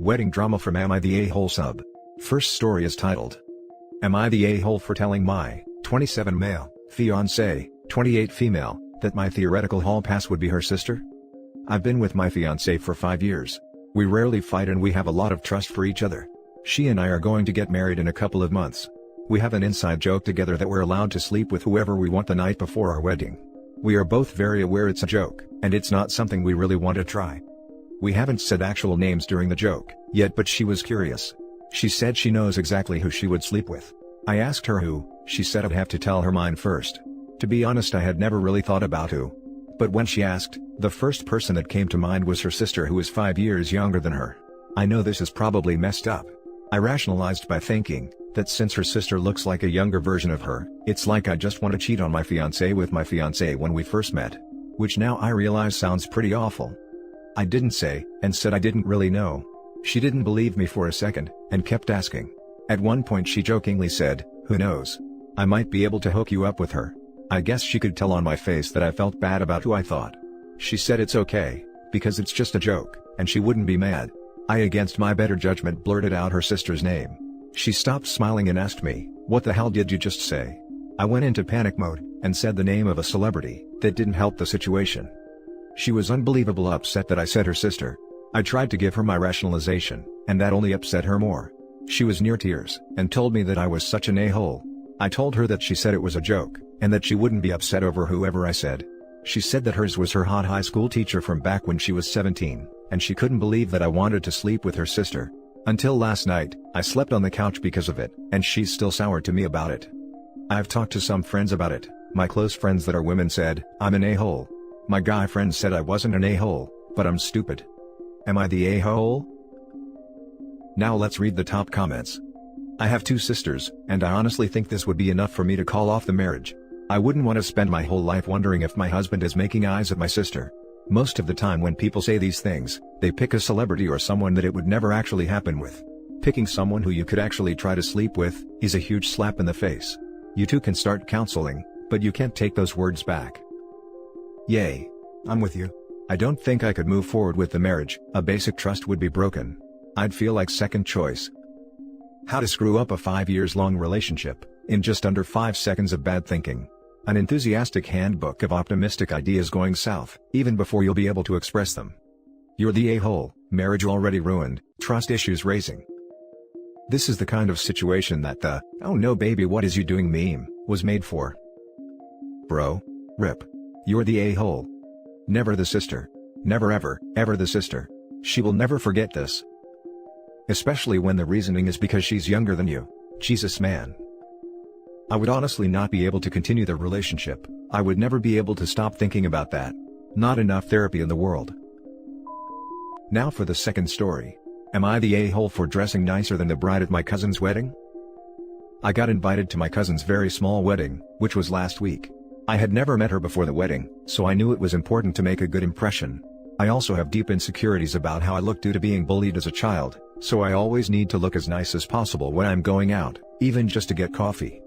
Wedding drama from Am I the A-hole sub. First story is titled, Am I the A-hole for telling my 27 male, fiancé, 28 female, that my theoretical hall pass would be her sister? I've been with my fiancé for 5 years. We rarely fight and we have a lot of trust for each other. She and I are going to get married in a couple of months. We have an inside joke together that we're allowed to sleep with whoever we want the night before our wedding. We are both very aware it's a joke, and it's not something we really want to try. We haven't said actual names during the joke yet, but she was curious. She said she knows exactly who she would sleep with. I asked her who. She said I'd have to tell her mine first. To be honest, I had never really thought about who. But when she asked, the first person that came to mind was her sister, who is 5 years younger than her. I know this is probably messed up. I rationalized by thinking that since her sister looks like a younger version of her, it's like I just want to cheat on my fiancé with my fiancé when we first met. Which now I realize sounds pretty awful. I didn't say, and said I didn't really know. She didn't believe me for a second, and kept asking. At one point she jokingly said, "Who knows? I might be able to hook you up with her." I guess she could tell on my face that I felt bad about who I thought. She said it's okay, because it's just a joke, and she wouldn't be mad. I, against my better judgment, blurted out her sister's name. She stopped smiling and asked me, "What the hell did you just say?" I went into panic mode, and said the name of a celebrity. That didn't help the situation. She was unbelievably upset that I said her sister. I tried to give her my rationalization, and that only upset her more. She was near tears, and told me that I was such an a-hole. I told her that she said it was a joke, and that she wouldn't be upset over whoever I said. She said that hers was her hot high school teacher from back when she was 17, and she couldn't believe that I wanted to sleep with her sister. Until last night, I slept on the couch because of it, and she's still sour to me about it. I've talked to some friends about it. My close friends that are women said, I'm an a-hole. My guy friends said I wasn't an a-hole, but I'm stupid. Am I the a-hole? Now let's read the top comments. I have 2 sisters, and I honestly think this would be enough for me to call off the marriage. I wouldn't want to spend my whole life wondering if my husband is making eyes at my sister. Most of the time when people say these things, they pick a celebrity or someone that it would never actually happen with. Picking someone who you could actually try to sleep with is a huge slap in the face. You two can start counseling, but you can't take those words back. Yay. I'm with you. I don't think I could move forward with the marriage. A basic trust would be broken. I'd feel like second choice. How to screw up a 5 years long relationship, in just under 5 seconds of bad thinking. An enthusiastic handbook of optimistic ideas going south, even before you'll be able to express them. You're the a-hole, marriage already ruined, trust issues raising. This is the kind of situation that the, "Oh no baby what is you doing" meme was made for. Bro. Rip. You're the a-hole. Never the sister. Never ever, ever the sister. She will never forget this. Especially when the reasoning is because she's younger than you. Jesus man. I would honestly not be able to continue the relationship. I would never be able to stop thinking about that. Not enough therapy in the world. Now for the second story. Am I the a-hole for dressing nicer than the bride at my cousin's wedding? I got invited to my cousin's very small wedding, which was last week. I had never met her before the wedding, so I knew it was important to make a good impression. I also have deep insecurities about how I look due to being bullied as a child, so I always need to look as nice as possible when I'm going out, even just to get coffee.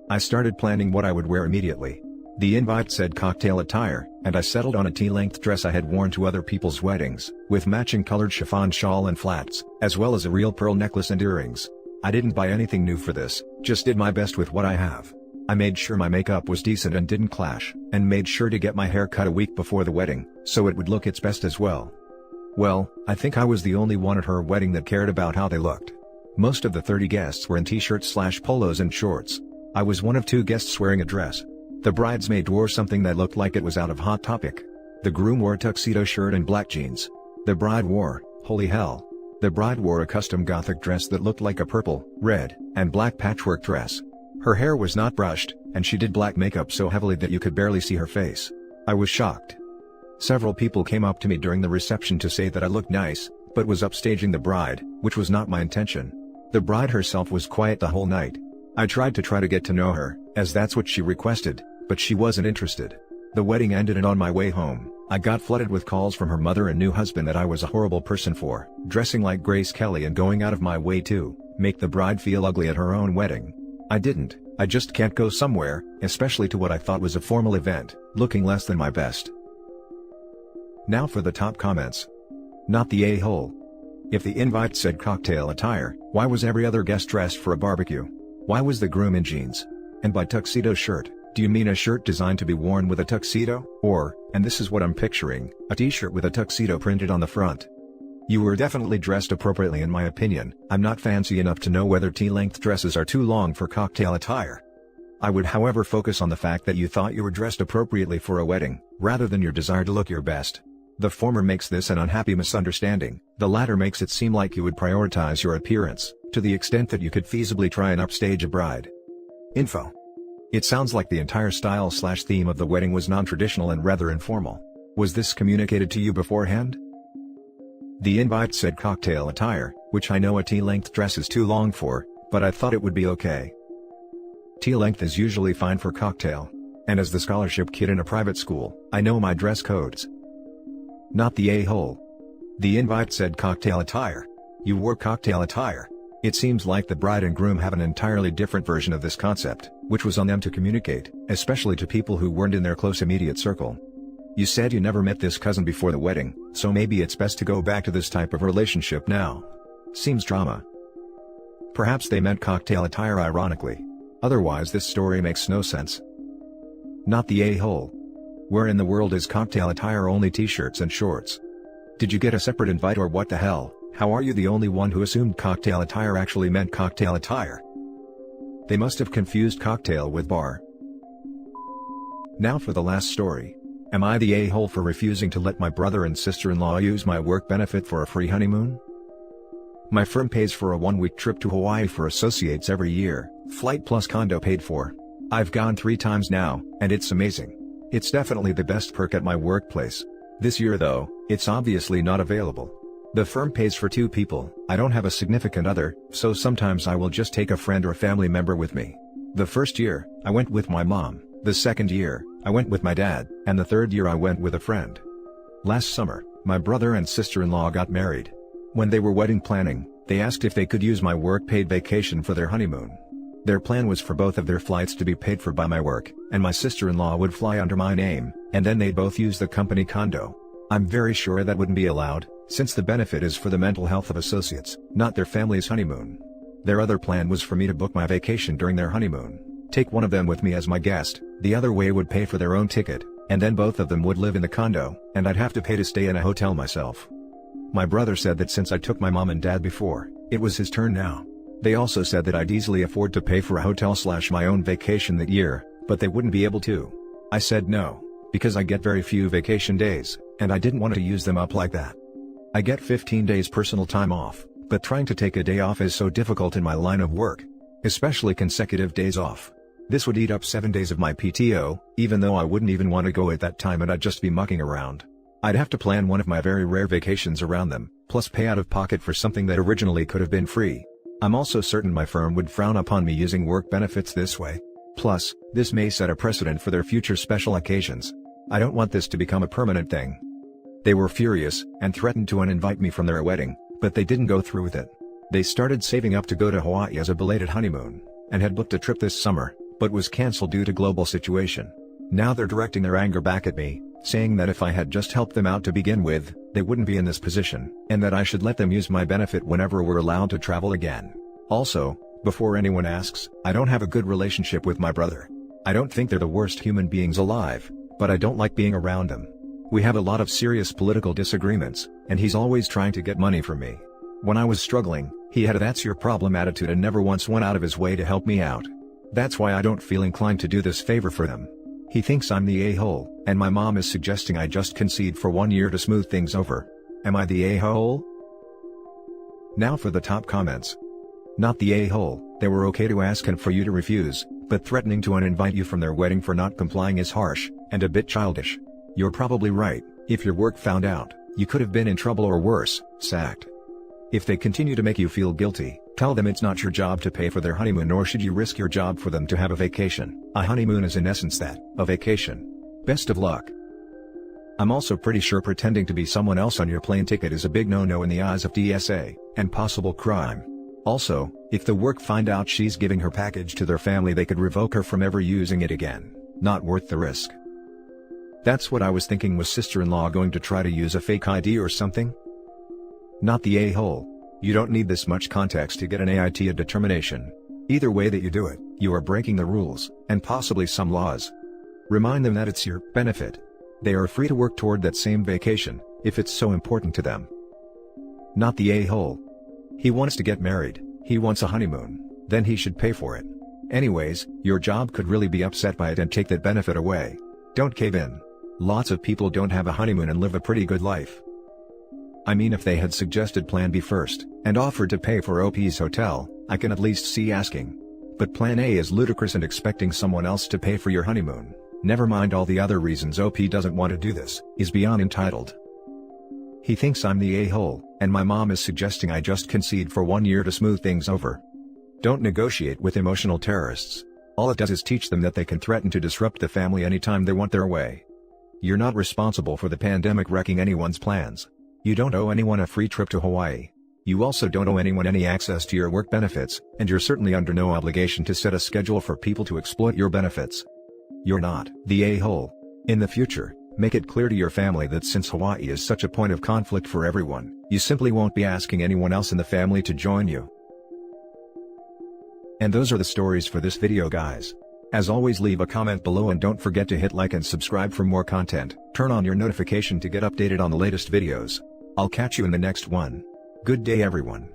I started planning what I would wear immediately. The invite said cocktail attire, and I settled on a tea-length dress I had worn to other people's weddings, with matching colored chiffon shawl and flats, as well as a real pearl necklace and earrings. I didn't buy anything new for this, just did my best with what I have. I made sure my makeup was decent and didn't clash, and made sure to get my hair cut a week before the wedding, so it would look its best as well. Well, I think I was the only one at her wedding that cared about how they looked. Most of the 30 guests were in t-shirts/polos and shorts. I was one of 2 guests wearing a dress. The bridesmaid wore something that looked like it was out of Hot Topic. The groom wore a tuxedo shirt and black jeans. The bride wore, holy hell. The bride wore a custom gothic dress that looked like a purple, red, and black patchwork dress. Her hair was not brushed, and she did black makeup so heavily that you could barely see her face. I was shocked. Several people came up to me during the reception to say that I looked nice, but was upstaging the bride, which was not my intention. The bride herself was quiet the whole night. I tried to get to know her, as that's what she requested, but she wasn't interested. The wedding ended and on my way home, I got flooded with calls from her mother and new husband that I was a horrible person for dressing like Grace Kelly and going out of my way to make the bride feel ugly at her own wedding. I didn't. I just can't go somewhere, especially to what I thought was a formal event, looking less than my best. Now for the top comments. Not the a-hole. If the invite said cocktail attire, why was every other guest dressed for a barbecue? Why was the groom in jeans? And by tuxedo shirt, do you mean a shirt designed to be worn with a tuxedo, or, and this is what I'm picturing, a t-shirt with a tuxedo printed on the front? You were definitely dressed appropriately in my opinion. I'm not fancy enough to know whether T-length dresses are too long for cocktail attire. I would however focus on the fact that you thought you were dressed appropriately for a wedding, rather than your desire to look your best. The former makes this an unhappy misunderstanding, the latter makes it seem like you would prioritize your appearance, to the extent that you could feasibly try and upstage a bride. Info. It sounds like the entire style/theme of the wedding was non-traditional and rather informal. Was this communicated to you beforehand? The invite said cocktail attire, which I know a T-length dress is too long for, but I thought it would be okay. T-length is usually fine for cocktail. And as the scholarship kid in a private school, I know my dress codes. Not the a-hole. The invite said cocktail attire. You wore cocktail attire. It seems like the bride and groom have an entirely different version of this concept, which was on them to communicate, especially to people who weren't in their close immediate circle. You said you never met this cousin before the wedding, so maybe it's best to go back to this type of relationship now. Seems drama. Perhaps they meant cocktail attire ironically. Otherwise this story makes no sense. Not the a-hole. Where in the world is cocktail attire only t-shirts and shorts? Did you get a separate invite or what the hell? How are you the only one who assumed cocktail attire actually meant cocktail attire? They must have confused cocktail with bar. Now for the last story. Am I the a-hole for refusing to let my brother and sister-in-law use my work benefit for a free honeymoon? My firm pays for a 1-week trip to Hawaii for associates every year, flight plus condo paid for. I've gone 3 times now, and it's amazing. It's definitely the best perk at my workplace. This year though, it's obviously not available. The firm pays for 2 people, I don't have a significant other, so sometimes I will just take a friend or family member with me. The first year, I went with my mom, the second year, I went with my dad, and the third year I went with a friend. Last summer, my brother and sister-in-law got married. When they were wedding planning, they asked if they could use my work-paid vacation for their honeymoon. Their plan was for both of their flights to be paid for by my work, and my sister-in-law would fly under my name, and then they'd both use the company condo. I'm very sure that wouldn't be allowed, since the benefit is for the mental health of associates, not their family's honeymoon. Their other plan was for me to book my vacation during their honeymoon, take one of them with me as my guest, the other way would pay for their own ticket, and then both of them would live in the condo, and I'd have to pay to stay in a hotel myself. My brother said that since I took my mom and dad before, it was his turn now. They also said that I'd easily afford to pay for a hotel/my own vacation that year, but they wouldn't be able to. I said no, because I get very few vacation days, and I didn't want to use them up like that. I get 15 days personal time off, but trying to take a day off is so difficult in my line of work. Especially consecutive days off. This would eat up 7 days of my PTO, even though I wouldn't even want to go at that time and I'd just be mucking around. I'd have to plan one of my very rare vacations around them, plus pay out of pocket for something that originally could have been free. I'm also certain my firm would frown upon me using work benefits this way. Plus, this may set a precedent for their future special occasions. I don't want this to become a permanent thing. They were furious, and threatened to uninvite me from their wedding, but they didn't go through with it. They started saving up to go to Hawaii as a belated honeymoon, and had booked a trip this summer, but was cancelled due to global situation. Now they're directing their anger back at me, saying that if I had just helped them out to begin with, they wouldn't be in this position, and that I should let them use my benefit whenever we're allowed to travel again. Also, before anyone asks, I don't have a good relationship with my brother. I don't think they're the worst human beings alive, but I don't like being around them. We have a lot of serious political disagreements, and he's always trying to get money from me. When I was struggling, he had a "that's your problem" attitude and never once went out of his way to help me out. That's why I don't feel inclined to do this favor for them. He thinks I'm the a-hole, and my mom is suggesting I just concede for 1 year to smooth things over. Am I the a-hole? Now for the top comments. Not the a-hole. They were okay to ask and for you to refuse, but threatening to uninvite you from their wedding for not complying is harsh, and a bit childish. You're probably right. If your work found out, you could have been in trouble or worse, sacked. If they continue to make you feel guilty, tell them it's not your job to pay for their honeymoon, nor should you risk your job for them to have a vacation. A honeymoon is in essence that, a vacation. Best of luck. I'm also pretty sure pretending to be someone else on your plane ticket is a big no-no in the eyes of DSA, and possible crime. Also, if the work find out she's giving her package to their family, they could revoke her from ever using it again. Not worth the risk. That's what I was thinking. Was sister-in-law going to try to use a fake ID or something? not the a-hole. You don't need this much context to get an AITA determination. Either way that you do it, you are breaking the rules, and possibly some laws. Remind them that it's your benefit. They are free to work toward that same vacation, if it's so important to them. Not the a-hole. He wants to get married, he wants a honeymoon, then he should pay for it. Anyways, your job could really be upset by it and take that benefit away. Don't cave in. Lots of people don't have a honeymoon and live a pretty good life. I mean, if they had suggested plan B first, and offered to pay for OP's hotel, I can at least see asking. But plan A is ludicrous, and expecting someone else to pay for your honeymoon, never mind all the other reasons OP doesn't want to do this, is beyond entitled. He thinks I'm the a-hole, and my mom is suggesting I just concede for 1 year to smooth things over. Don't negotiate with emotional terrorists. All it does is teach them that they can threaten to disrupt the family anytime they want their way. You're not responsible for the pandemic wrecking anyone's plans. You don't owe anyone a free trip to Hawaii. You also don't owe anyone any access to your work benefits, and you're certainly under no obligation to set a schedule for people to exploit your benefits. You're not the a-hole. In the future, make it clear to your family that since Hawaii is such a point of conflict for everyone, you simply won't be asking anyone else in the family to join you. And those are the stories for this video, guys. As always, leave a comment below and don't forget to hit like and subscribe for more content. Turn on your notification to get updated on the latest videos. I'll catch you in the next one. Good day, everyone.